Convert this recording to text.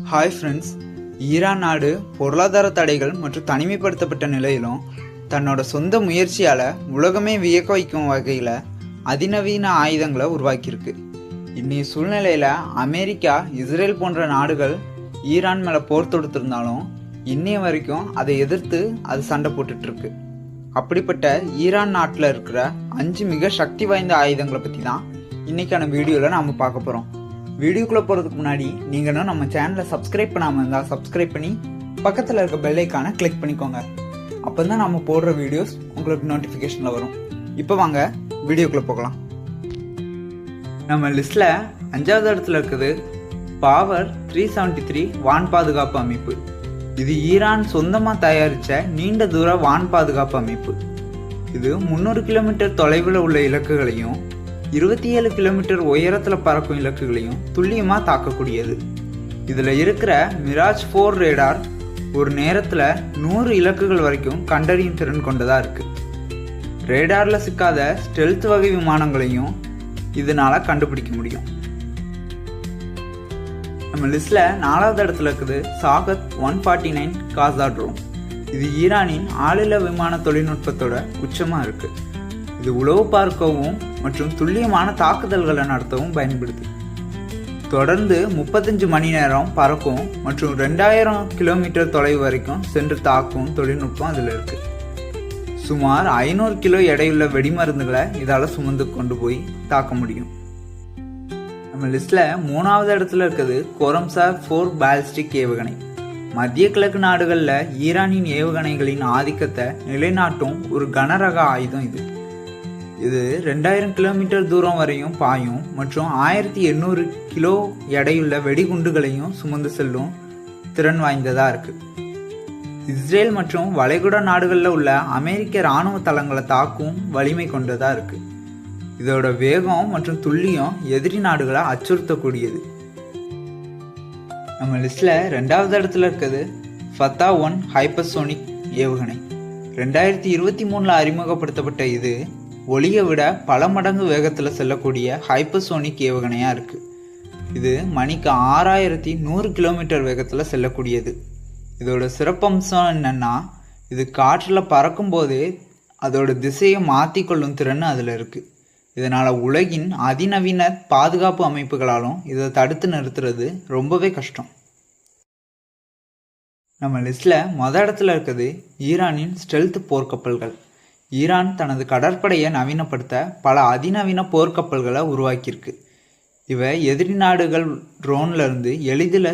Hi friends, Iran நாடு பொருளாதார தடைகள் மற்றும் தனிமைப்படுத்தப்பட்ட நிலையிலும் தன்னோட சொந்த முயற்சியால் உலகமே வியக்க வைக்கும் வகையில் அதிநவீன ஆயுதங்களை உருவாக்கியிருக்கு. இன்னைய சூழ்நிலையில் அமெரிக்கா, இஸ்ரேல் போன்ற நாடுகள் ஈரான் மேலே போர் தொடுத்திருந்தாலும் இன்னைய வரைக்கும் அதை எதிர்த்து அது சண்டை போட்டுட்ருக்கு. அப்படிப்பட்ட ஈரான் நாட்டில் இருக்கிற 5 மிக சக்தி வாய்ந்த ஆயுதங்களை பற்றி தான் இன்னைக்கான வீடியோவில் நாம் பார்க்க போகிறோம். வீடியோக்குள்ளே போகிறதுக்கு முன்னாடி நீங்கள் இன்னும் நம்ம சேனலை சப்ஸ்கிரைப் பண்ணாமல் இருந்தால் சப்ஸ்கிரைப் பண்ணி பக்கத்தில் இருக்க பெல் ஐக்கானை கிளிக் பண்ணிக்கோங்க. அப்போ தான் நம்ம போடுற வீடியோஸ் உங்களுக்கு நோட்டிஃபிகேஷனில் வரும். இப்போ வாங்க வீடியோக்குள்ளே போகலாம். நம்ம லிஸ்ட்டில் 5வது இடத்துல இருக்குது பாவர் 373 வான் பாதுகாப்பு அமைப்பு. இது ஈரான் சொந்தமாக தயாரித்த நீண்ட தூர வான் பாதுகாப்பு அமைப்பு. இது 300 கிலோமீட்டர் தொலைவில் உள்ள இலக்குகளையும் 27 கிலோமீட்டர் உயரத்தில் பறக்கும் இலக்குகளையும் துல்லியமாக தாக்கக்கூடியது. இதில் இருக்கிற மிராஜ் 4 ரேடார் ஒரு நேரத்தில் 100 இலக்குகள் வரைக்கும் கண்டறியும் திறன் கொண்டதாக இருக்குது. ரேடாரில் சிக்காத ஸ்டெல்த் வகை விமானங்களையும் இதனால் கண்டுபிடிக்க முடியும். நம்ம லிஸ்ட்டில் 4வது இடத்துல இருக்குது சாகத் 149 காசா ட்ரோன். இது ஈரானின் ஆளில்லா விமான தொழில்நுட்பத்தோட உச்சமாக இருக்குது. இது உளவு பார்க்கவும் மற்றும் துல்லியமான தாக்குதல்களை நடத்தவும் பயன்படுது. தொடர்ந்து 35 மணி நேரம் பறக்கும் மற்றும் 2000 கிலோமீட்டர் தொலைவு வரைக்கும் சென்று தாக்கும் தொழில்நுட்பம் அதில் இருக்கு. சுமார் 500 கிலோ எடையுள்ள வெடிமருந்துகளை இதால் சுமந்து கொண்டு போய் தாக்க முடியும். நம்ம லிஸ்ட்ல 3வது இடத்துல இருக்குது கோரம்சார் 4 பாலிஸ்டிக் ஏவுகணை. மத்திய கிழக்கு நாடுகளில் ஈரானின் ஏவுகணைகளின் ஆதிக்கத்தை நிலைநாட்டும் ஒரு கனரக ஆயுதம் இது. இது 2000 கிலோமீட்டர் தூரம் வரையும் பாயும் மற்றும் 1800 கிலோ எடையுள்ள வெடிகுண்டுகளையும் சுமந்து செல்லும் திறன் வாய்ந்ததாக இருக்கு. இஸ்ரேல் மற்றும் வளைகுடா நாடுகளில் உள்ள அமெரிக்க இராணுவ தளங்களை தாக்கும் வலிமை கொண்டதாக இருக்கு. இதோட வேகம் மற்றும் துல்லியம் எதிரி நாடுகளை அச்சுறுத்தக்கூடியது. நம்ம லிஸ்ட்ல 2வது இடத்துல இருக்குது ஃபத்தா 1 ஹைப்பர்சோனிக் ஏவுகணை. 2023 அறிமுகப்படுத்தப்பட்ட இது ஒளியை விட பல மடங்கு வேகத்தில் செல்லக்கூடிய ஹைப்பர்சோனிக் ஏவுகணையாக இருக்குது. இது மணிக்கு 6100 கிலோமீட்டர் வேகத்தில் செல்லக்கூடியது. இதோட சிறப்பம்சம் என்னென்னா, இது காற்றில் பறக்கும் போதே அதோட திசையை மாற்றிக்கொள்ளும் திறன் அதில் இருக்குது. இதனால் உலகின் அதிநவீன பாதுகாப்பு அமைப்புகளாலும் இதை தடுத்து நிறுத்துறது ரொம்பவே கஷ்டம். நம்ம லிஸ்ட்டில் இடத்துல இருக்குது ஈரானின் ஸ்டெல்த் போர்க்கப்பல்கள். ஈரான் தனது கடற்படையை நவீனப்படுத்த பல அதிநவீன போர்க்கப்பல்களை உருவாக்கியிருக்கு. இவை எதிரி நாடுகள் ட்ரோன்லேருந்து எளிதில்